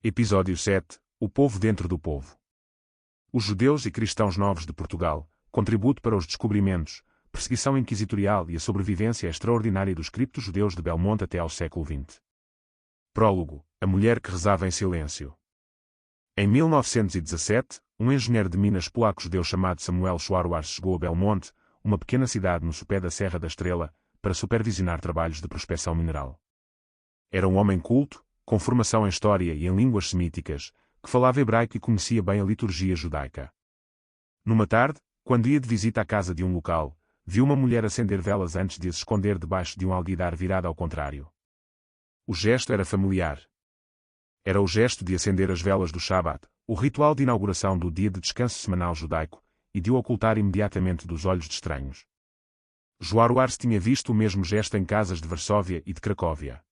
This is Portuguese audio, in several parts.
Episódio 7. O povo dentro do povo. Os judeus e cristãos novos de Portugal, contributo para os descobrimentos, perseguição inquisitorial e a sobrevivência extraordinária dos cripto-judeus de Belmonte até ao século XX. Prólogo. A mulher que rezava em silêncio. Em 1917, um engenheiro de minas polaco-judeu chamado Samuel Schwarwars chegou a Belmonte, uma pequena cidade no sopé da Serra da Estrela, para supervisionar trabalhos de prospecção mineral. Era um homem culto, com formação em história e em línguas semíticas, que falava hebraico e conhecia bem a liturgia judaica. Numa tarde, quando ia de visita à casa de um local, viu uma mulher acender velas antes de as esconder debaixo de um alguidar virado ao contrário. O gesto era familiar. Era o gesto de acender as velas do Shabat, o ritual de inauguração do dia de descanso semanal judaico, e de o ocultar imediatamente dos olhos de estranhos. Schwarwars tinha visto o mesmo gesto em casas de Varsóvia e de Cracóvia.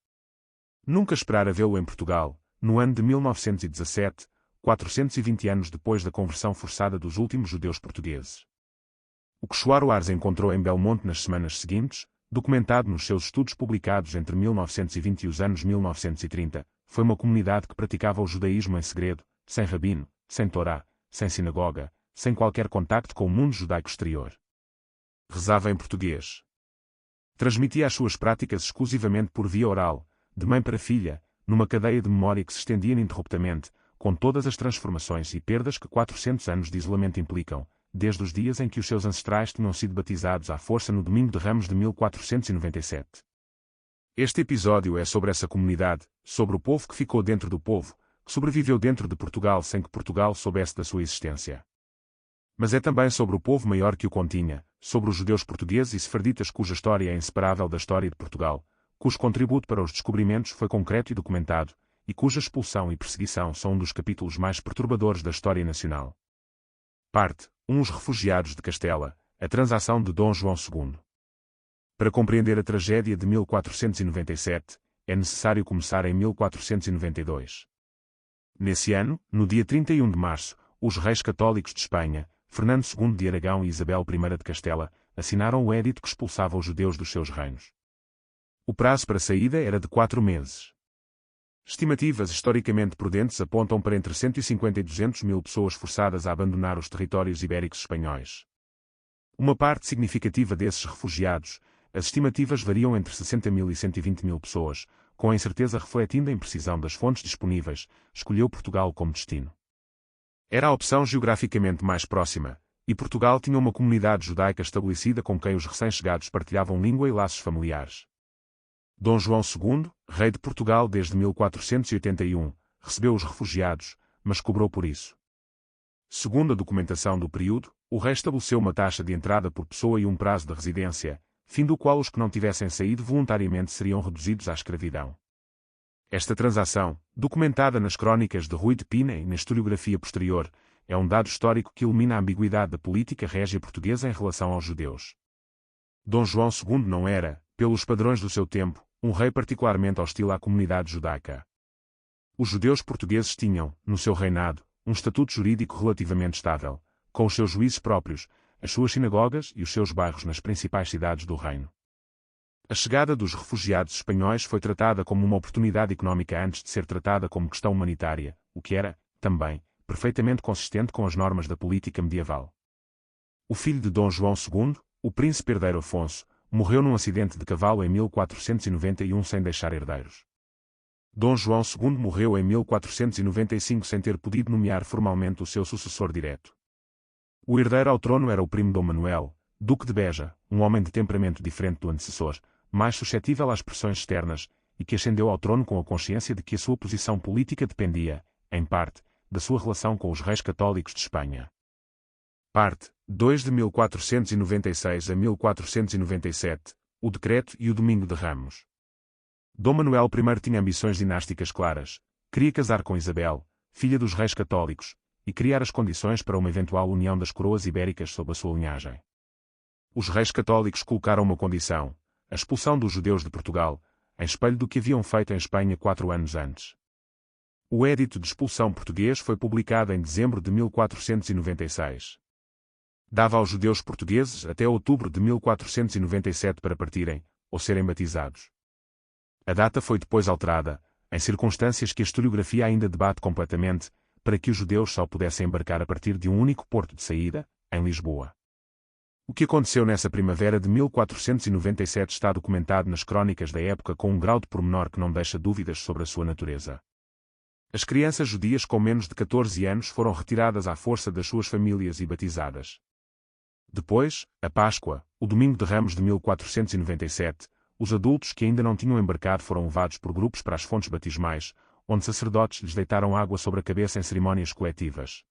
Nunca esperara vê-lo em Portugal, no ano de 1917, 420 anos depois da conversão forçada dos últimos judeus portugueses. O que Schwarwars encontrou em Belmonte nas semanas seguintes, documentado nos seus estudos publicados entre 1920 e os anos 1930, foi uma comunidade que praticava o judaísmo em segredo, sem rabino, sem Torá, sem sinagoga, sem qualquer contacto com o mundo judaico exterior. Rezava em português. Transmitia as suas práticas exclusivamente por via oral, de mãe para filha, numa cadeia de memória que se estendia ininterruptamente, com todas as transformações e perdas que 400 anos de isolamento implicam, desde os dias em que os seus ancestrais tinham sido batizados à força no Domingo de Ramos de 1497. Este episódio é sobre essa comunidade, sobre o povo que ficou dentro do povo, que sobreviveu dentro de Portugal sem que Portugal soubesse da sua existência. Mas é também sobre o povo maior que o continha, sobre os judeus portugueses e sefarditas cuja história é inseparável da história de Portugal, cujo contributo para os descobrimentos foi concreto e documentado, e cuja expulsão e perseguição são um dos capítulos mais perturbadores da história nacional. Parte 1. Os refugiados de Castela, a transação de Dom João II. Para compreender a tragédia de 1497, é necessário começar em 1492. Nesse ano, no dia 31 de março, os reis católicos de Espanha, Fernando II de Aragão e Isabel I de Castela, assinaram o édito que expulsava os judeus dos seus reinos. O prazo para saída era de 4 meses. Estimativas historicamente prudentes apontam para entre 150 e 200 mil pessoas forçadas a abandonar os territórios ibéricos espanhóis. Uma parte significativa desses refugiados, as estimativas variam entre 60 mil e 120 mil pessoas, com a incerteza refletindo a imprecisão das fontes disponíveis, escolheu Portugal como destino. Era a opção geograficamente mais próxima, e Portugal tinha uma comunidade judaica estabelecida com quem os recém-chegados partilhavam língua e laços familiares. Dom João II, rei de Portugal desde 1481, recebeu os refugiados, mas cobrou por isso. Segundo a documentação do período, o rei estabeleceu uma taxa de entrada por pessoa e um prazo de residência, fim do qual os que não tivessem saído voluntariamente seriam reduzidos à escravidão. Esta transação, documentada nas crónicas de Rui de Pina e na historiografia posterior, é um dado histórico que elimina a ambiguidade da política régia portuguesa em relação aos judeus. Dom João II não era, pelos padrões do seu tempo, um rei particularmente hostil à comunidade judaica. Os judeus portugueses tinham, no seu reinado, um estatuto jurídico relativamente estável, com os seus juízes próprios, as suas sinagogas e os seus bairros nas principais cidades do reino. A chegada dos refugiados espanhóis foi tratada como uma oportunidade económica antes de ser tratada como questão humanitária, o que era, também, perfeitamente consistente com as normas da política medieval. O filho de Dom João II, o príncipe herdeiro Afonso, morreu num acidente de cavalo em 1491 sem deixar herdeiros. Dom João II morreu em 1495 sem ter podido nomear formalmente o seu sucessor direto. O herdeiro ao trono era o primo Dom Manuel, duque de Beja, um homem de temperamento diferente do antecessor, mais suscetível às pressões externas, e que ascendeu ao trono com a consciência de que a sua posição política dependia, em parte, da sua relação com os reis católicos de Espanha. Parte 2 de 1496 a 1497, o Decreto e o Domingo de Ramos. Dom Manuel I tinha ambições dinásticas claras, queria casar com Isabel, filha dos reis católicos, e criar as condições para uma eventual união das coroas ibéricas sob a sua linhagem. Os reis católicos colocaram uma condição, a expulsão dos judeus de Portugal, em espelho do que haviam feito em Espanha 4 anos antes. O Édito de Expulsão português foi publicado em dezembro de 1496. Dava aos judeus portugueses até outubro de 1497 para partirem, ou serem batizados. A data foi depois alterada, em circunstâncias que a historiografia ainda debate completamente, para que os judeus só pudessem embarcar a partir de um único porto de saída, em Lisboa. O que aconteceu nessa primavera de 1497 está documentado nas crônicas da época com um grau de pormenor que não deixa dúvidas sobre a sua natureza. As crianças judias com menos de 14 anos foram retiradas à força das suas famílias e batizadas. Depois, a Páscoa, o Domingo de Ramos de 1497, os adultos que ainda não tinham embarcado foram levados por grupos para as fontes batismais, onde sacerdotes lhes deitaram água sobre a cabeça em cerimônias coletivas.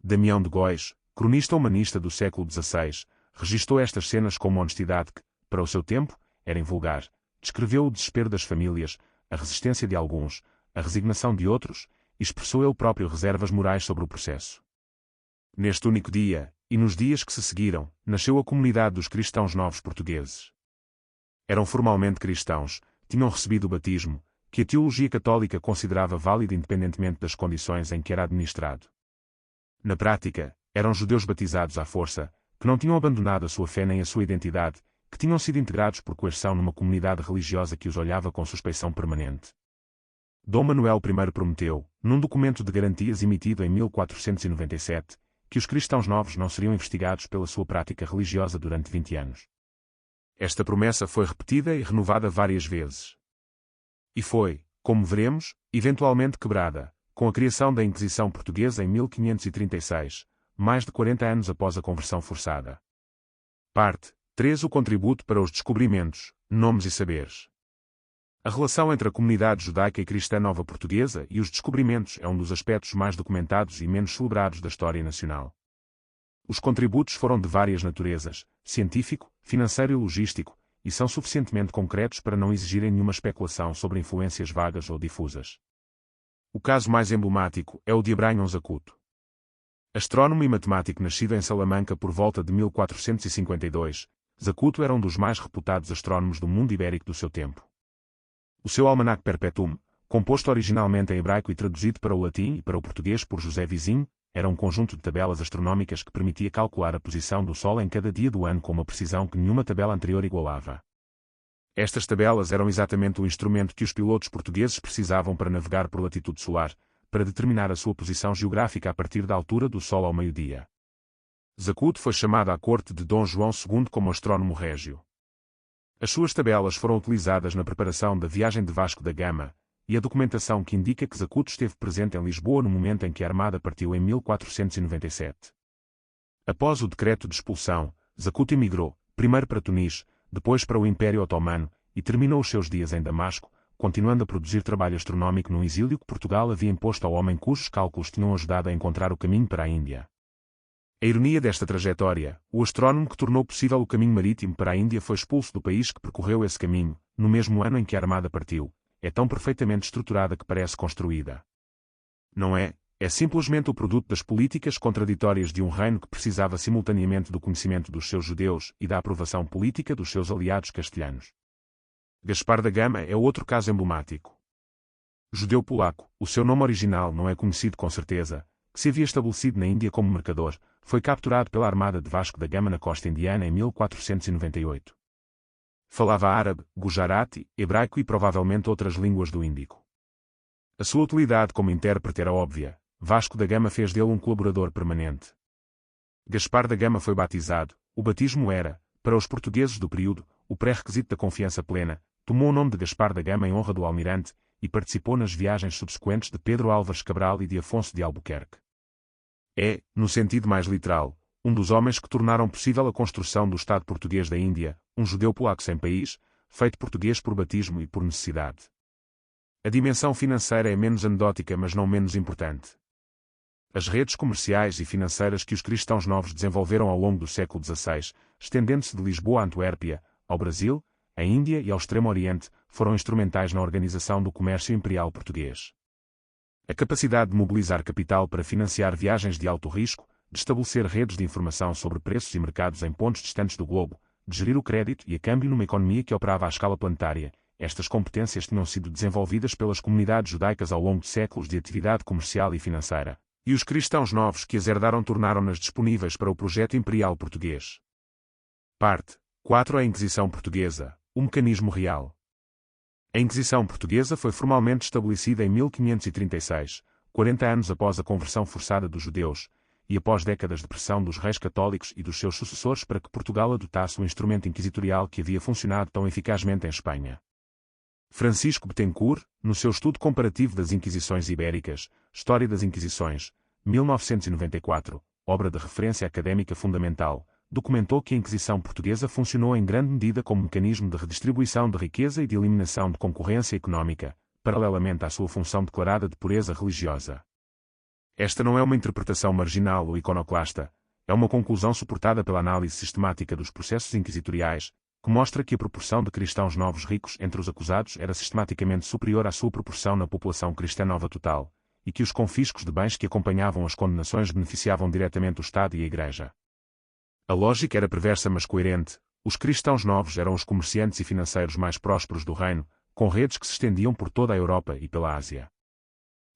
Damião de Góis, cronista humanista do século XVI, registou estas cenas com uma honestidade que, para o seu tempo, era invulgar. Descreveu o desespero das famílias, a resistência de alguns, a resignação de outros, e expressou ele próprio reservas morais sobre o processo. Neste único dia, e nos dias que se seguiram, nasceu a comunidade dos cristãos novos portugueses. Eram formalmente cristãos, tinham recebido o batismo, que a teologia católica considerava válido independentemente das condições em que era administrado. Na prática, eram judeus batizados à força, que não tinham abandonado a sua fé nem a sua identidade, que tinham sido integrados por coerção numa comunidade religiosa que os olhava com suspeição permanente. Dom Manuel I prometeu, num documento de garantias emitido em 1497, que os cristãos novos não seriam investigados pela sua prática religiosa durante 20 anos. Esta promessa foi repetida e renovada várias vezes. E foi, como veremos, eventualmente quebrada, com a criação da Inquisição Portuguesa em 1536, mais de 40 anos após a conversão forçada. Parte 3. O contributo para os descobrimentos, nomes e saberes. A relação entre a comunidade judaica e cristã nova portuguesa e os descobrimentos é um dos aspectos mais documentados e menos celebrados da história nacional. Os contributos foram de várias naturezas, científico, financeiro e logístico, e são suficientemente concretos para não exigirem nenhuma especulação sobre influências vagas ou difusas. O caso mais emblemático é o de Abraham Zacuto. Astrónomo e matemático nascido em Salamanca por volta de 1452, Zacuto era um dos mais reputados astrónomos do mundo ibérico do seu tempo. O seu Almanac Perpetuum, composto originalmente em hebraico e traduzido para o latim e para o português por José Vizinho, era um conjunto de tabelas astronómicas que permitia calcular a posição do Sol em cada dia do ano com uma precisão que nenhuma tabela anterior igualava. Estas tabelas eram exatamente o instrumento que os pilotos portugueses precisavam para navegar por latitude solar, para determinar a sua posição geográfica a partir da altura do Sol ao meio-dia. Zacuto foi chamado à corte de Dom João II como astrónomo régio. As suas tabelas foram utilizadas na preparação da viagem de Vasco da Gama, e a documentação que indica que Zacuto esteve presente em Lisboa no momento em que a Armada partiu em 1497. Após o decreto de expulsão, Zacuto emigrou, primeiro para Tunis, depois para o Império Otomano, e terminou os seus dias em Damasco, continuando a produzir trabalho astronómico no exílio que Portugal havia imposto ao homem cujos cálculos tinham ajudado a encontrar o caminho para a Índia. A ironia desta trajetória, o astrónomo que tornou possível o caminho marítimo para a Índia foi expulso do país que percorreu esse caminho, no mesmo ano em que a Armada partiu, é tão perfeitamente estruturada que parece construída. Não é? É simplesmente o produto das políticas contraditórias de um reino que precisava simultaneamente do conhecimento dos seus judeus e da aprovação política dos seus aliados castelhanos. Gaspar da Gama é outro caso emblemático. Judeu polaco, o seu nome original não é conhecido com certeza, que se havia estabelecido na Índia como mercador, foi capturado pela armada de Vasco da Gama na costa indiana em 1498. Falava árabe, gujarati, hebraico e provavelmente outras línguas do Índico. A sua utilidade como intérprete era óbvia, Vasco da Gama fez dele um colaborador permanente. Gaspar da Gama foi batizado, o batismo era, para os portugueses do período, o pré-requisito da confiança plena, tomou o nome de Gaspar da Gama em honra do almirante, e participou nas viagens subsequentes de Pedro Álvares Cabral e de Afonso de Albuquerque. É, no sentido mais literal, um dos homens que tornaram possível a construção do Estado português da Índia, um judeu polaco sem país, feito português por batismo e por necessidade. A dimensão financeira é menos anedótica mas não menos importante. As redes comerciais e financeiras que os cristãos novos desenvolveram ao longo do século XVI, estendendo-se de Lisboa a Antuérpia, ao Brasil, à Índia e ao Extremo Oriente, foram instrumentais na organização do comércio imperial português. A capacidade de mobilizar capital para financiar viagens de alto risco, de estabelecer redes de informação sobre preços e mercados em pontos distantes do globo, de gerir o crédito e a câmbio numa economia que operava à escala planetária, estas competências tinham sido desenvolvidas pelas comunidades judaicas ao longo de séculos de atividade comercial e financeira, e os cristãos novos que as herdaram tornaram-nas disponíveis para o projeto imperial português. Parte 4. A Inquisição Portuguesa, o mecanismo real. A Inquisição Portuguesa foi formalmente estabelecida em 1536, 40 anos após a conversão forçada dos judeus, e após décadas de pressão dos reis católicos e dos seus sucessores para que Portugal adotasse o instrumento inquisitorial que havia funcionado tão eficazmente em Espanha. Francisco Bettencourt, no seu estudo comparativo das Inquisições Ibéricas, História das Inquisições, 1994, obra de referência académica fundamental, documentou que a Inquisição Portuguesa funcionou em grande medida como mecanismo de redistribuição de riqueza e de eliminação de concorrência económica, paralelamente à sua função declarada de pureza religiosa. Esta não é uma interpretação marginal ou iconoclasta, é uma conclusão suportada pela análise sistemática dos processos inquisitoriais, que mostra que a proporção de cristãos novos ricos entre os acusados era sistematicamente superior à sua proporção na população cristã nova total, e que os confiscos de bens que acompanhavam as condenações beneficiavam diretamente o Estado e a Igreja. A lógica era perversa mas coerente, os cristãos novos eram os comerciantes e financeiros mais prósperos do reino, com redes que se estendiam por toda a Europa e pela Ásia.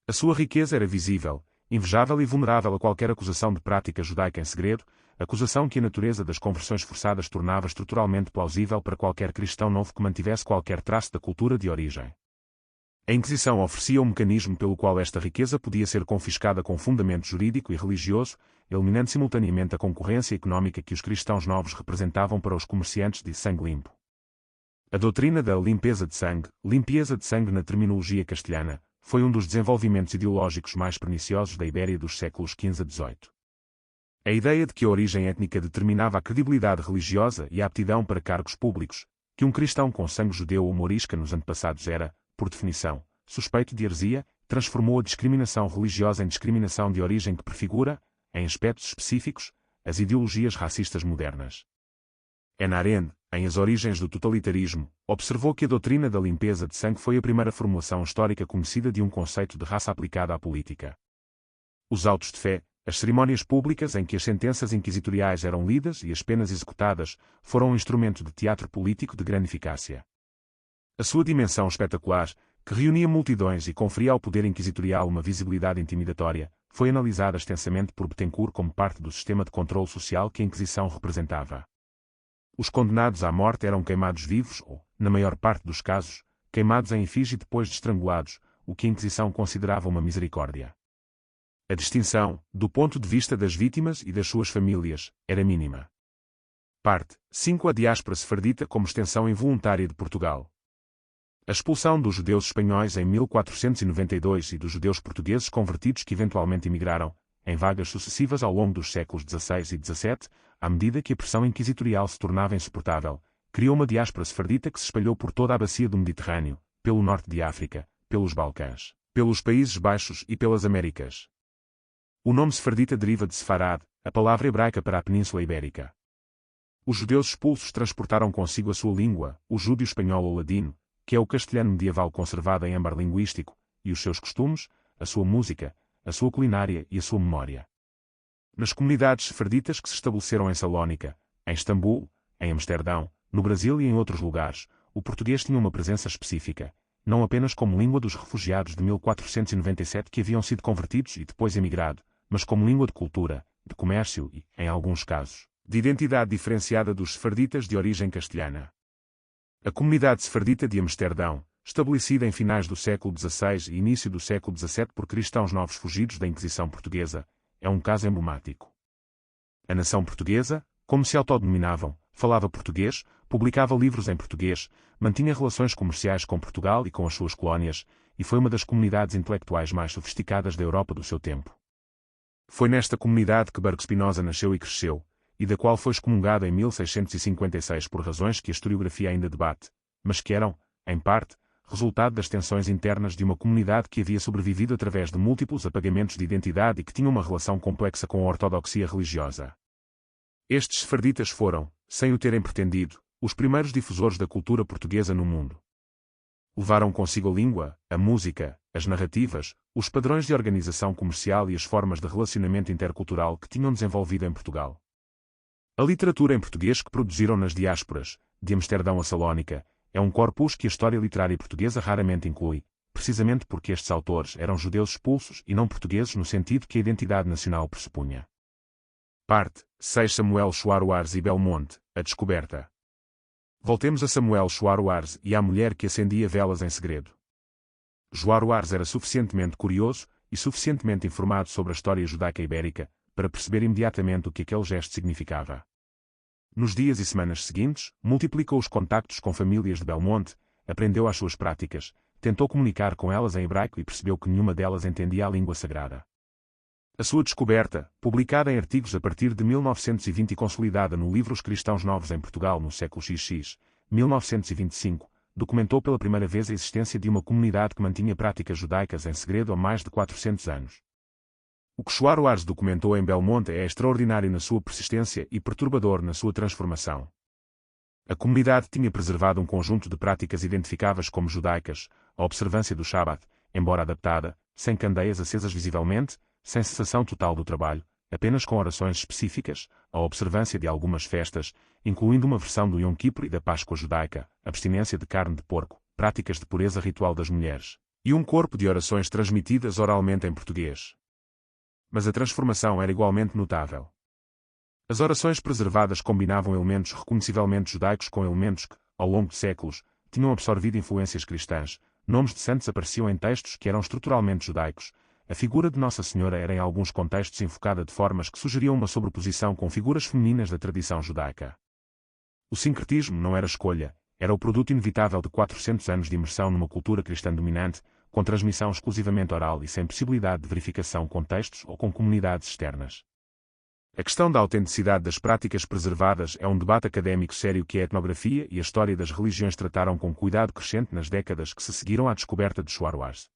A sua riqueza era visível, invejável e vulnerável a qualquer acusação de prática judaica em segredo, acusação que a natureza das conversões forçadas tornava estruturalmente plausível para qualquer cristão novo que mantivesse qualquer traço da cultura de origem. A Inquisição oferecia um mecanismo pelo qual esta riqueza podia ser confiscada com fundamento jurídico e religioso, eliminando simultaneamente a concorrência económica que os cristãos novos representavam para os comerciantes de sangue limpo. A doutrina da limpeza de sangue na terminologia castelhana, foi um dos desenvolvimentos ideológicos mais perniciosos da Ibéria dos séculos XV a XVIII. A ideia de que a origem étnica determinava a credibilidade religiosa e a aptidão para cargos públicos, que um cristão com sangue judeu ou morisca nos antepassados era, por definição, suspeito de heresia, transformou a discriminação religiosa em discriminação de origem que prefigura, em aspectos específicos, as ideologias racistas modernas. Hannah Arendt, em As Origens do Totalitarismo, observou que a doutrina da limpeza de sangue foi a primeira formulação histórica conhecida de um conceito de raça aplicada à política. Os autos de fé, as cerimônias públicas em que as sentenças inquisitoriais eram lidas e as penas executadas, foram um instrumento de teatro político de grande eficácia. A sua dimensão espetacular, que reunia multidões e conferia ao poder inquisitorial uma visibilidade intimidatória, foi analisada extensamente por Bettencourt como parte do sistema de controle social que a Inquisição representava. Os condenados à morte eram queimados vivos ou, na maior parte dos casos, queimados em efígie depois de estrangulados, o que a Inquisição considerava uma misericórdia. A distinção, do ponto de vista das vítimas e das suas famílias, era mínima. Parte 5. A diáspora sefardita como extensão involuntária de Portugal. A expulsão dos judeus espanhóis em 1492 e dos judeus portugueses convertidos que eventualmente emigraram, em vagas sucessivas ao longo dos séculos XVI e XVII, à medida que a pressão inquisitorial se tornava insuportável, criou uma diáspora sefardita que se espalhou por toda a bacia do Mediterrâneo, pelo norte de África, pelos Balcãs, pelos Países Baixos e pelas Américas. O nome sefardita deriva de Sefarad, a palavra hebraica para a Península Ibérica. Os judeus expulsos transportaram consigo a sua língua, o júdio espanhol ou ladino, que é o castelhano medieval conservado em âmbar linguístico, e os seus costumes, a sua música, a sua culinária e a sua memória. Nas comunidades sefarditas que se estabeleceram em Salónica, em Istambul, em Amsterdão, no Brasil e em outros lugares, o português tinha uma presença específica, não apenas como língua dos refugiados de 1497 que haviam sido convertidos e depois emigrado, mas como língua de cultura, de comércio e, em alguns casos, de identidade diferenciada dos sefarditas de origem castelhana. A comunidade sefardita de Amsterdão, estabelecida em finais do século XVI e início do século XVII por cristãos novos fugidos da Inquisição Portuguesa, é um caso emblemático. A nação portuguesa, como se autodenominavam, falava português, publicava livros em português, mantinha relações comerciais com Portugal e com as suas colónias, e foi uma das comunidades intelectuais mais sofisticadas da Europa do seu tempo. Foi nesta comunidade que Baruch Spinoza nasceu e cresceu, e da qual foi excomungado em 1656 por razões que a historiografia ainda debate, mas que eram, em parte, resultado das tensões internas de uma comunidade que havia sobrevivido através de múltiplos apagamentos de identidade e que tinha uma relação complexa com a ortodoxia religiosa. Estes sefarditas foram, sem o terem pretendido, os primeiros difusores da cultura portuguesa no mundo. Levaram consigo a língua, a música, as narrativas, os padrões de organização comercial e as formas de relacionamento intercultural que tinham desenvolvido em Portugal. A literatura em português que produziram nas diásporas, de Amsterdão a Salónica, é um corpus que a história literária portuguesa raramente inclui, precisamente porque estes autores eram judeus expulsos e não portugueses no sentido que a identidade nacional pressupunha. Parte 6. Samuel Schwartz e Belmonte, A Descoberta. Voltemos a Samuel Schwartz e à mulher que acendia velas em segredo. Schwartz era suficientemente curioso e suficientemente informado sobre a história judaica ibérica para perceber imediatamente o que aquele gesto significava. Nos dias e semanas seguintes, multiplicou os contactos com famílias de Belmonte, aprendeu as suas práticas, tentou comunicar com elas em hebraico e percebeu que nenhuma delas entendia a língua sagrada. A sua descoberta, publicada em artigos a partir de 1920 e consolidada no livro Os Cristãos Novos em Portugal no século XX, 1925, documentou pela primeira vez a existência de uma comunidade que mantinha práticas judaicas em segredo há mais de 400 anos. O que Schwartz documentou em Belmonte é extraordinário na sua persistência e perturbador na sua transformação. A comunidade tinha preservado um conjunto de práticas identificáveis como judaicas, a observância do Shabat, embora adaptada, sem candeias acesas visivelmente, sem cessação total do trabalho, apenas com orações específicas, a observância de algumas festas, incluindo uma versão do Yom Kippur e da Páscoa judaica, abstinência de carne de porco, práticas de pureza ritual das mulheres, e um corpo de orações transmitidas oralmente em português. Mas a transformação era igualmente notável. As orações preservadas combinavam elementos reconhecivelmente judaicos com elementos que, ao longo de séculos, tinham absorvido influências cristãs, nomes de santos apareciam em textos que eram estruturalmente judaicos, a figura de Nossa Senhora era em alguns contextos enfocada de formas que sugeriam uma sobreposição com figuras femininas da tradição judaica. O sincretismo não era escolha, era o produto inevitável de 400 anos de imersão numa cultura cristã dominante, com transmissão exclusivamente oral e sem possibilidade de verificação com textos ou com comunidades externas. A questão da autenticidade das práticas preservadas é um debate académico sério que a etnografia e a história das religiões trataram com cuidado crescente nas décadas que se seguiram à descoberta de Schwartz.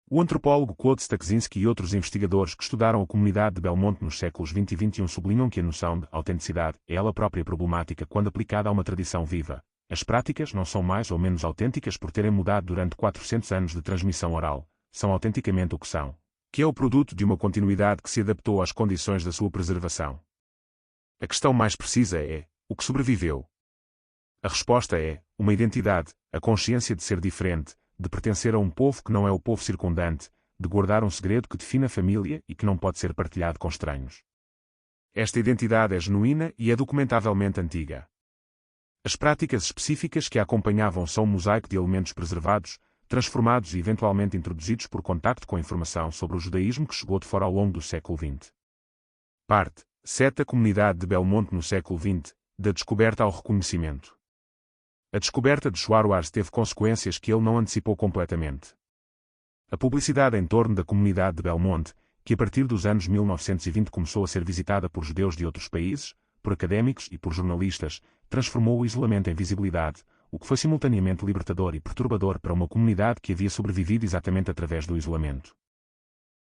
O antropólogo Claude Staczynski e outros investigadores que estudaram a comunidade de Belmonte nos séculos XX e XXI sublinham que a noção de autenticidade é ela própria problemática quando aplicada a uma tradição viva. As práticas não são mais ou menos autênticas por terem mudado durante 400 anos de transmissão oral, são autenticamente o que são, que é o produto de uma continuidade que se adaptou às condições da sua preservação. A questão mais precisa é: o que sobreviveu? A resposta é: uma identidade, a consciência de ser diferente, de pertencer a um povo que não é o povo circundante, de guardar um segredo que define a família e que não pode ser partilhado com estranhos. Esta identidade é genuína e é documentavelmente antiga. As práticas específicas que a acompanhavam são um mosaico de elementos preservados, transformados e eventualmente introduzidos por contacto com a informação sobre o judaísmo que chegou de fora ao longo do século XX. Parte 7. A comunidade de Belmonte no século XX, da descoberta ao reconhecimento. A descoberta de Schwartz teve consequências que ele não antecipou completamente. A publicidade em torno da comunidade de Belmonte, que a partir dos anos 1920 começou a ser visitada por judeus de outros países, por académicos e por jornalistas, transformou o isolamento em visibilidade, o que foi simultaneamente libertador e perturbador para uma comunidade que havia sobrevivido exatamente através do isolamento.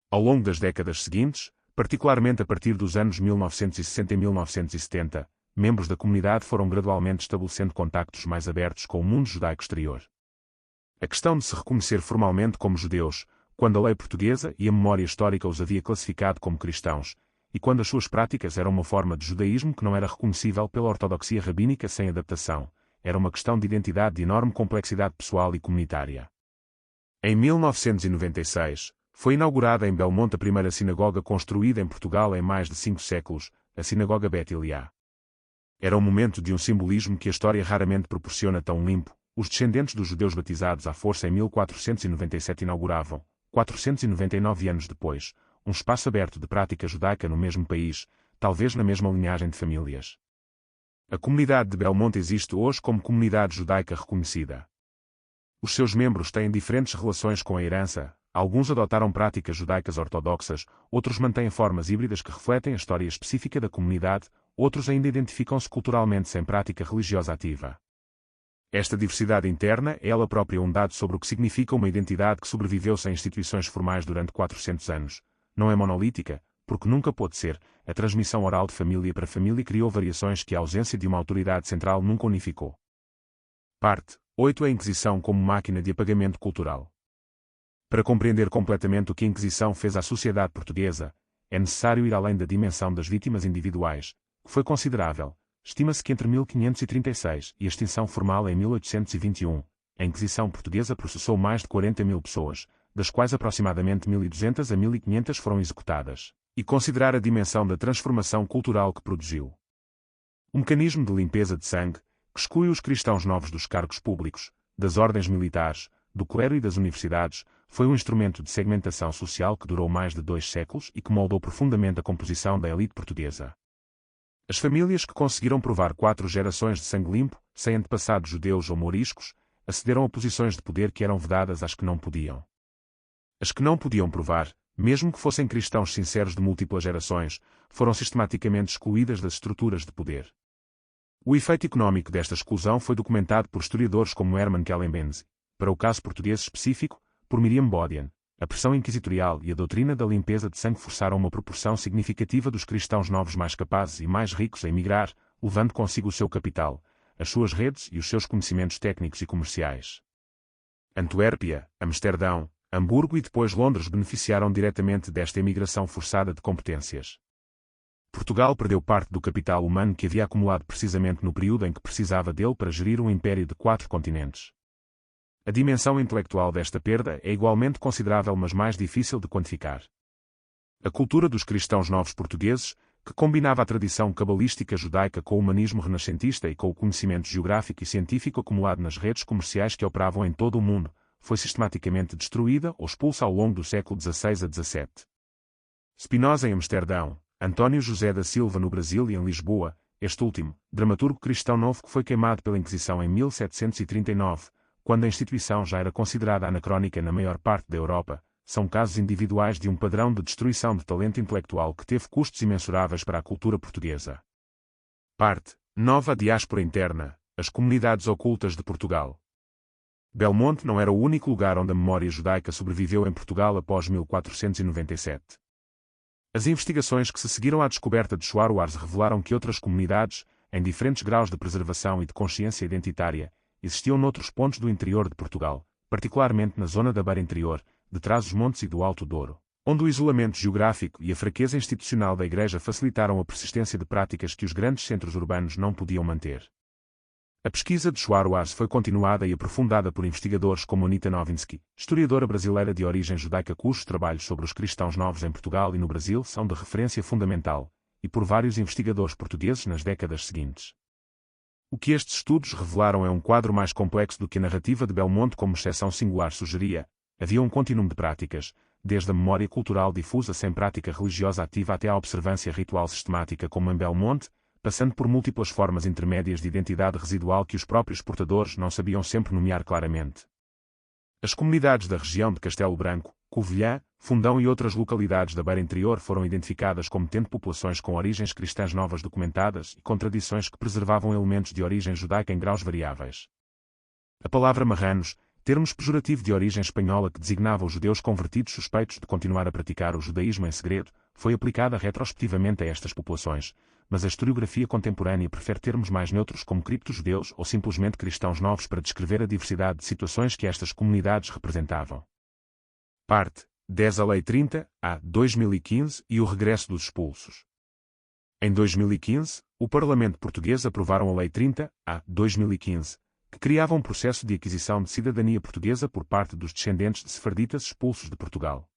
Ao longo das décadas seguintes, particularmente a partir dos anos 1960 e 1970, membros da comunidade foram gradualmente estabelecendo contactos mais abertos com o mundo judaico exterior. A questão de se reconhecer formalmente como judeus, quando a lei portuguesa e a memória histórica os havia classificado como cristãos, e quando as suas práticas eram uma forma de judaísmo que não era reconhecível pela ortodoxia rabínica sem adaptação, era uma questão de identidade de enorme complexidade pessoal e comunitária. Em 1996, foi inaugurada em Belmonte a primeira sinagoga construída em Portugal em mais de 5 séculos, a Sinagoga Bet Eliá. Era um momento de um simbolismo que a história raramente proporciona tão limpo. Os descendentes dos judeus batizados à força em 1497 inauguravam, 499 anos depois, um espaço aberto de prática judaica no mesmo país, talvez na mesma linhagem de famílias. A comunidade de Belmonte existe hoje como comunidade judaica reconhecida. Os seus membros têm diferentes relações com a herança, alguns adotaram práticas judaicas ortodoxas, outros mantêm formas híbridas que refletem a história específica da comunidade, outros ainda identificam-se culturalmente sem prática religiosa ativa. Esta diversidade interna é ela própria um dado sobre o que significa uma identidade que sobreviveu sem instituições formais durante 400 anos. Não é monolítica, porque nunca pôde ser. A transmissão oral de família para família criou variações que a ausência de uma autoridade central nunca unificou. Parte 8. A Inquisição como máquina de apagamento cultural. Para compreender completamente o que a Inquisição fez à sociedade portuguesa, é necessário ir além da dimensão das vítimas individuais, que foi considerável. Estima-se que entre 1536 e a extinção formal em 1821, a Inquisição portuguesa processou mais de 40.000 pessoas, das quais aproximadamente 1.200 a 1.500 foram executadas, e considerar a dimensão da transformação cultural que produziu. O mecanismo de limpeza de sangue, que exclui os cristãos novos dos cargos públicos, das ordens militares, do clero e das universidades, foi um instrumento de segmentação social que durou mais de 2 séculos e que moldou profundamente a composição da elite portuguesa. As famílias que conseguiram provar 4 gerações de sangue limpo, sem antepassados judeus ou moriscos, acederam a posições de poder que eram vedadas às que não podiam. As que não podiam provar, mesmo que fossem cristãos sinceros de múltiplas gerações, foram sistematicamente excluídas das estruturas de poder. O efeito económico desta exclusão foi documentado por historiadores como Hermann Kellenbenz, para o caso português específico, por Miriam Bodian. A pressão inquisitorial e a doutrina da limpeza de sangue forçaram uma proporção significativa dos cristãos novos mais capazes e mais ricos a emigrar, levando consigo o seu capital, as suas redes e os seus conhecimentos técnicos e comerciais. Antuérpia, Amsterdão, Hamburgo e depois Londres beneficiaram diretamente desta emigração forçada de competências. Portugal perdeu parte do capital humano que havia acumulado precisamente no período em que precisava dele para gerir um império de 4 continentes. A dimensão intelectual desta perda é igualmente considerável, mas mais difícil de quantificar. A cultura dos cristãos novos portugueses, que combinava a tradição cabalística judaica com o humanismo renascentista e com o conhecimento geográfico e científico acumulado nas redes comerciais que operavam em todo o mundo, foi sistematicamente destruída ou expulsa ao longo do século XVI a XVII. Spinoza em Amsterdão, António José da Silva no Brasil e em Lisboa, este último, dramaturgo cristão novo que foi queimado pela Inquisição em 1739, quando a instituição já era considerada anacrónica na maior parte da Europa, são casos individuais de um padrão de destruição de talento intelectual que teve custos imensuráveis para a cultura portuguesa. Parte nova diáspora interna, as comunidades ocultas de Portugal. Belmonte não era o único lugar onde a memória judaica sobreviveu em Portugal após 1497. As investigações que se seguiram à descoberta de Schwarz revelaram que outras comunidades, em diferentes graus de preservação e de consciência identitária, existiam noutros pontos do interior de Portugal, particularmente na zona da Beira Interior, de Trás-os-Montes e do Alto Douro, onde o isolamento geográfico e a fraqueza institucional da Igreja facilitaram a persistência de práticas que os grandes centros urbanos não podiam manter. A pesquisa de Schwarz foi continuada e aprofundada por investigadores como Anita Novinsky, historiadora brasileira de origem judaica cujos trabalhos sobre os cristãos novos em Portugal e no Brasil são de referência fundamental, e por vários investigadores portugueses nas décadas seguintes. O que estes estudos revelaram é um quadro mais complexo do que a narrativa de Belmonte como exceção singular sugeria. Havia um contínuo de práticas, desde a memória cultural difusa sem prática religiosa ativa até à observância ritual sistemática como em Belmonte, passando por múltiplas formas intermédias de identidade residual que os próprios portadores não sabiam sempre nomear claramente. As comunidades da região de Castelo Branco, Covilhã, Fundão e outras localidades da Beira Interior foram identificadas como tendo populações com origens cristãs novas documentadas e com tradições que preservavam elementos de origem judaica em graus variáveis. A palavra marranos, termo pejorativo de origem espanhola que designava os judeus convertidos suspeitos de continuar a praticar o judaísmo em segredo, foi aplicada retrospectivamente a estas populações, mas a historiografia contemporânea prefere termos mais neutros como cripto-judeus ou simplesmente cristãos novos para descrever a diversidade de situações que estas comunidades representavam. Parte 10 a Lei 30/A 2015 e o regresso dos expulsos. Em 2015, o Parlamento português aprovaram a Lei 30/A 2015, que criava um processo de aquisição de cidadania portuguesa por parte dos descendentes de sefarditas expulsos de Portugal.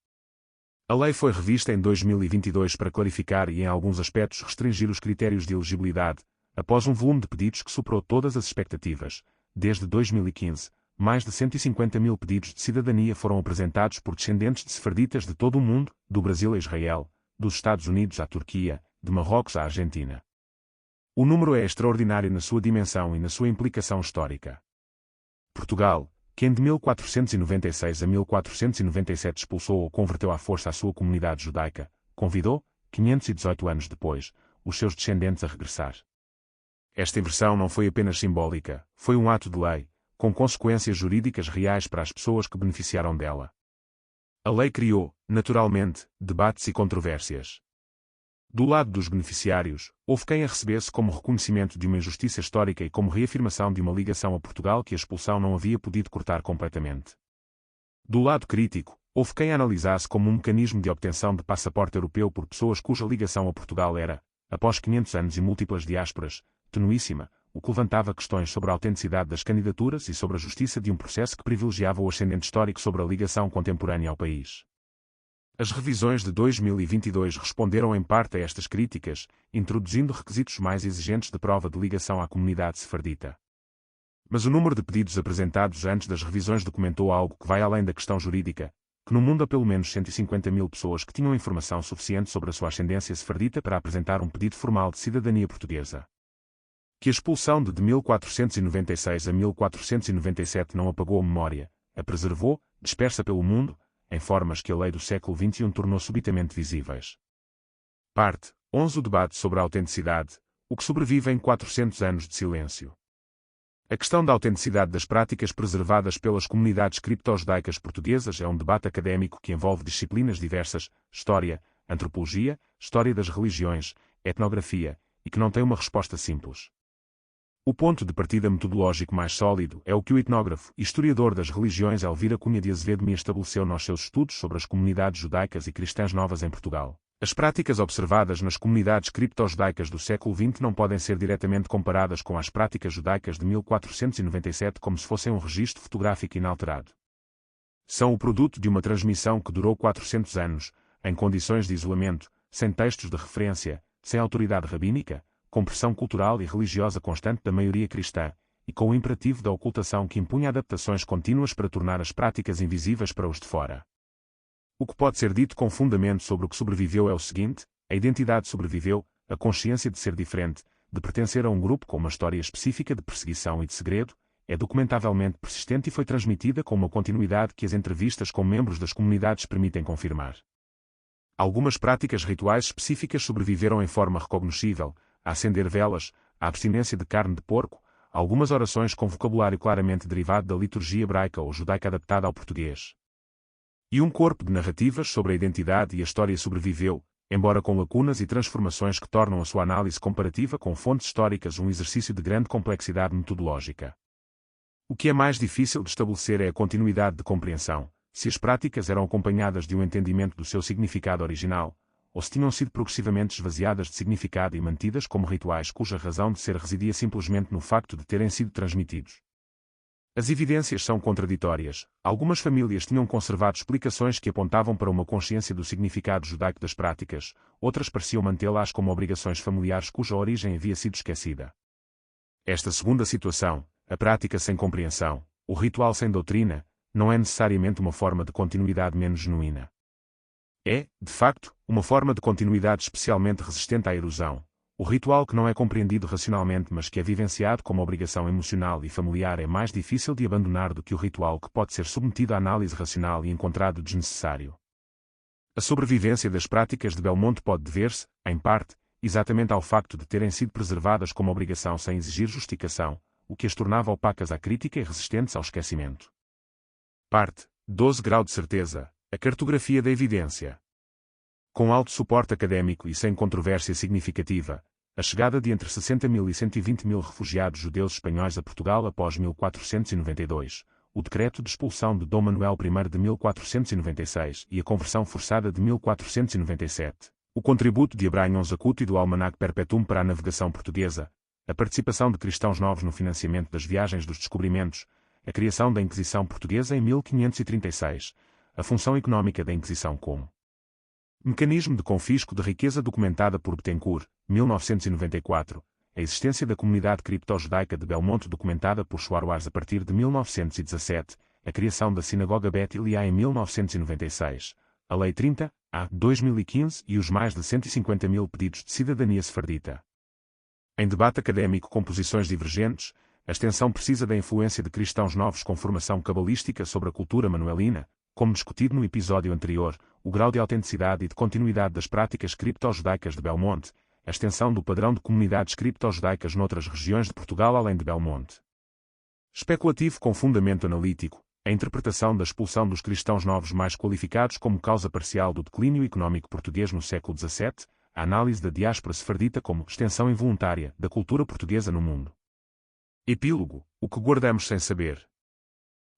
A lei foi revista em 2022 para clarificar e em alguns aspectos restringir os critérios de elegibilidade, após um volume de pedidos que superou todas as expectativas. Desde 2015, mais de 150 mil pedidos de cidadania foram apresentados por descendentes de sefarditas de todo o mundo, do Brasil a Israel, dos Estados Unidos à Turquia, de Marrocos à Argentina. O número é extraordinário na sua dimensão e na sua implicação histórica. Portugal, que de 1496 a 1497 expulsou ou converteu à força a sua comunidade judaica, convidou, 518 anos depois, os seus descendentes a regressar. Esta inversão não foi apenas simbólica, foi um ato de lei, com consequências jurídicas reais para as pessoas que beneficiaram dela. A lei criou, naturalmente, debates e controvérsias. Do lado dos beneficiários, houve quem a recebesse como reconhecimento de uma injustiça histórica e como reafirmação de uma ligação a Portugal que a expulsão não havia podido cortar completamente. Do lado crítico, houve quem a analisasse como um mecanismo de obtenção de passaporte europeu por pessoas cuja ligação a Portugal era, após 500 anos e múltiplas diásporas, tenuíssima, o que levantava questões sobre a autenticidade das candidaturas e sobre a justiça de um processo que privilegiava o ascendente histórico sobre a ligação contemporânea ao país. As revisões de 2022 responderam em parte a estas críticas, introduzindo requisitos mais exigentes de prova de ligação à comunidade sefardita. Mas o número de pedidos apresentados antes das revisões documentou algo que vai além da questão jurídica, que no mundo há pelo menos 150 mil pessoas que tinham informação suficiente sobre a sua ascendência sefardita para apresentar um pedido formal de cidadania portuguesa. Que a expulsão de 1496 a 1497 não apagou a memória, a preservou, dispersa pelo mundo, em formas que a lei do século XXI tornou subitamente visíveis. Parte 11. O debate sobre a autenticidade, o que sobrevive em 400 anos de silêncio. A questão da autenticidade das práticas preservadas pelas comunidades cripto-judaicas portuguesas é um debate académico que envolve disciplinas diversas, história, antropologia, história das religiões, etnografia, e que não tem uma resposta simples. O ponto de partida metodológico mais sólido é o que o etnógrafo e historiador das religiões Elvira Cunha de Azevedo me estabeleceu nos seus estudos sobre as comunidades judaicas e cristãs novas em Portugal. As práticas observadas nas comunidades cripto-judaicas do século XX não podem ser diretamente comparadas com as práticas judaicas de 1497 como se fossem um registro fotográfico inalterado. São o produto de uma transmissão que durou 400 anos, em condições de isolamento, sem textos de referência, sem autoridade rabínica, com pressão cultural e religiosa constante da maioria cristã, e com o imperativo da ocultação que impunha adaptações contínuas para tornar as práticas invisíveis para os de fora. O que pode ser dito com fundamento sobre o que sobreviveu é o seguinte: a identidade sobreviveu, a consciência de ser diferente, de pertencer a um grupo com uma história específica de perseguição e de segredo, é documentavelmente persistente e foi transmitida com uma continuidade que as entrevistas com membros das comunidades permitem confirmar. Algumas práticas rituais específicas sobreviveram em forma recognoscível: a acender velas, a abstinência de carne de porco, algumas orações com vocabulário claramente derivado da liturgia hebraica ou judaica adaptada ao português. E um corpo de narrativas sobre a identidade e a história sobreviveu, embora com lacunas e transformações que tornam a sua análise comparativa com fontes históricas um exercício de grande complexidade metodológica. O que é mais difícil de estabelecer é a continuidade de compreensão, se as práticas eram acompanhadas de um entendimento do seu significado original, ou se tinham sido progressivamente esvaziadas de significado e mantidas como rituais cuja razão de ser residia simplesmente no facto de terem sido transmitidos. As evidências são contraditórias. Algumas famílias tinham conservado explicações que apontavam para uma consciência do significado judaico das práticas, outras pareciam mantê-las como obrigações familiares cuja origem havia sido esquecida. Esta segunda situação, a prática sem compreensão, o ritual sem doutrina, não é necessariamente uma forma de continuidade menos genuína. É, de facto, uma forma de continuidade especialmente resistente à erosão. O ritual que não é compreendido racionalmente mas que é vivenciado como obrigação emocional e familiar é mais difícil de abandonar do que o ritual que pode ser submetido à análise racional e encontrado desnecessário. A sobrevivência das práticas de Belmonte pode dever-se, em parte, exatamente ao facto de terem sido preservadas como obrigação sem exigir justificação, o que as tornava opacas à crítica e resistentes ao esquecimento. Parte 12. Grau de certeza, a cartografia da evidência. Com alto suporte académico e sem controvérsia significativa, a chegada de entre 60 mil e 120 mil refugiados judeus espanhóis a Portugal após 1492, o decreto de expulsão de Dom Manuel I de 1496 e a conversão forçada de 1497, o contributo de Abraão Zacuto e do Almanac Perpetuum para a navegação portuguesa, a participação de cristãos novos no financiamento das viagens dos descobrimentos, a criação da Inquisição Portuguesa em 1536, a função económica da Inquisição como mecanismo de confisco de riqueza documentada por Bettencourt, 1994, a existência da comunidade cripto-judaica de Belmonte documentada por Schwarz a partir de 1917, a criação da Sinagoga Bet Elia em 1996, a Lei 30-A, 2015 e os mais de 150 mil pedidos de cidadania sefardita. Em debate académico com posições divergentes, a extensão precisa da influência de cristãos novos com formação cabalística sobre a cultura manuelina, como discutido no episódio anterior, o grau de autenticidade e de continuidade das práticas cripto-judaicas de Belmonte, a extensão do padrão de comunidades cripto-judaicas noutras regiões de Portugal além de Belmonte. Especulativo com fundamento analítico, a interpretação da expulsão dos cristãos novos mais qualificados como causa parcial do declínio económico português no século XVII, a análise da diáspora sefardita como extensão involuntária da cultura portuguesa no mundo. Epílogo, o que guardamos sem saber.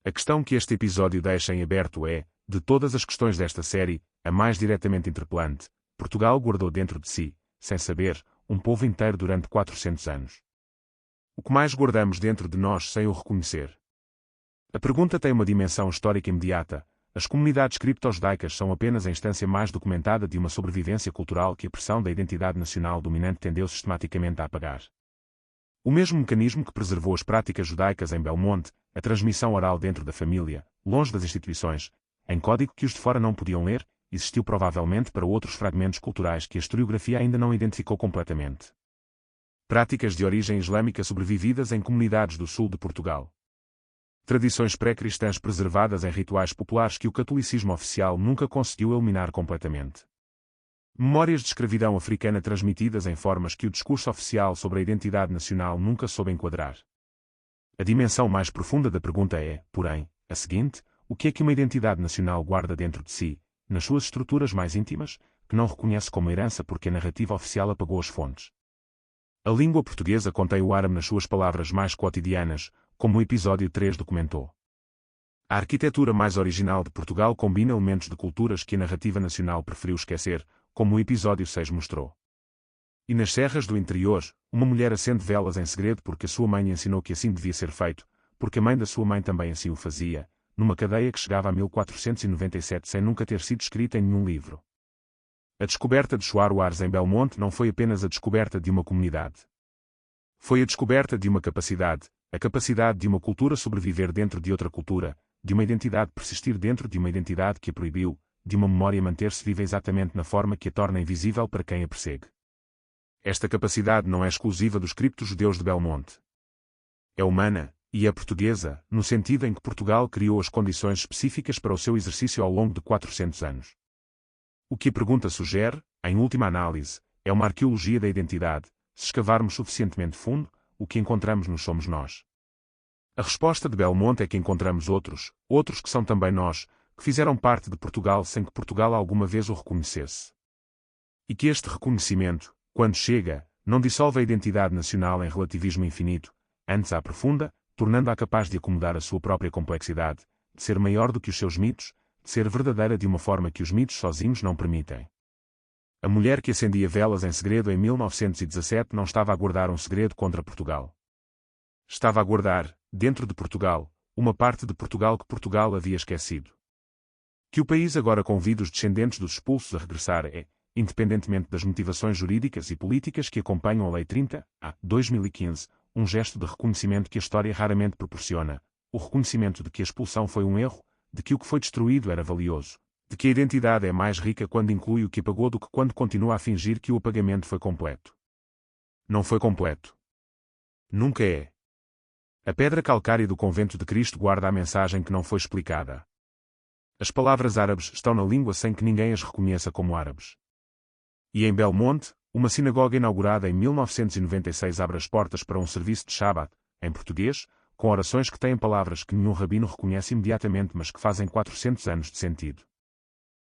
A questão que este episódio deixa em aberto é, de todas as questões desta série, a mais diretamente interpelante. Portugal guardou dentro de si, sem saber, um povo inteiro durante 400 anos. O que mais guardamos dentro de nós sem o reconhecer? A pergunta tem uma dimensão histórica imediata. As comunidades cripto-judaicas são apenas a instância mais documentada de uma sobrevivência cultural que a pressão da identidade nacional dominante tendeu sistematicamente a apagar. O mesmo mecanismo que preservou as práticas judaicas em Belmonte, a transmissão oral dentro da família, longe das instituições, em código que os de fora não podiam ler, existiu provavelmente para outros fragmentos culturais que a historiografia ainda não identificou completamente. Práticas de origem islâmica sobrevividas em comunidades do sul de Portugal. Tradições pré-cristãs preservadas em rituais populares que o catolicismo oficial nunca conseguiu eliminar completamente. Memórias de escravidão africana transmitidas em formas que o discurso oficial sobre a identidade nacional nunca soube enquadrar. A dimensão mais profunda da pergunta é, porém, a seguinte: o que é que uma identidade nacional guarda dentro de si, nas suas estruturas mais íntimas, que não reconhece como herança porque a narrativa oficial apagou as fontes? A língua portuguesa contém o árabe nas suas palavras mais cotidianas, como o episódio 3 documentou. A arquitetura mais original de Portugal combina elementos de culturas que a narrativa nacional preferiu esquecer, como o episódio 6 mostrou. E nas serras do interior, uma mulher acende velas em segredo porque a sua mãe ensinou que assim devia ser feito, porque a mãe da sua mãe também assim o fazia, numa cadeia que chegava a 1497 sem nunca ter sido escrita em nenhum livro. A descoberta de Soares em Belmonte não foi apenas a descoberta de uma comunidade. Foi a descoberta de uma capacidade, a capacidade de uma cultura sobreviver dentro de outra cultura, de uma identidade persistir dentro de uma identidade que a proibiu, de uma memória manter-se viva exatamente na forma que a torna invisível para quem a persegue. Esta capacidade não é exclusiva dos criptos judeus de Belmonte. É humana, e é portuguesa, no sentido em que Portugal criou as condições específicas para o seu exercício ao longo de 400 anos. O que a pergunta sugere, em última análise, é uma arqueologia da identidade. Se escavarmos suficientemente fundo, o que encontramos nos somos nós. A resposta de Belmonte é que encontramos outros que são também nós, que fizeram parte de Portugal sem que Portugal alguma vez o reconhecesse. E que este reconhecimento, quando chega, não dissolve a identidade nacional em relativismo infinito, antes a aprofunda, tornando-a capaz de acomodar a sua própria complexidade, de ser maior do que os seus mitos, de ser verdadeira de uma forma que os mitos sozinhos não permitem. A mulher que acendia velas em segredo em 1917 não estava a guardar um segredo contra Portugal. Estava a guardar, dentro de Portugal, uma parte de Portugal que Portugal havia esquecido. Que o país agora convida os descendentes dos expulsos a regressar é, independentemente das motivações jurídicas e políticas que acompanham a Lei 30/2015, um gesto de reconhecimento que a história raramente proporciona, o reconhecimento de que a expulsão foi um erro, de que o que foi destruído era valioso, de que a identidade é mais rica quando inclui o que apagou do que quando continua a fingir que o apagamento foi completo. Não foi completo. Nunca é. A pedra calcária do convento de Cristo guarda a mensagem que não foi explicada. As palavras árabes estão na língua sem que ninguém as reconheça como árabes. E em Belmonte, uma sinagoga inaugurada em 1996 abre as portas para um serviço de Shabat, em português, com orações que têm palavras que nenhum rabino reconhece imediatamente mas que fazem 400 anos de sentido.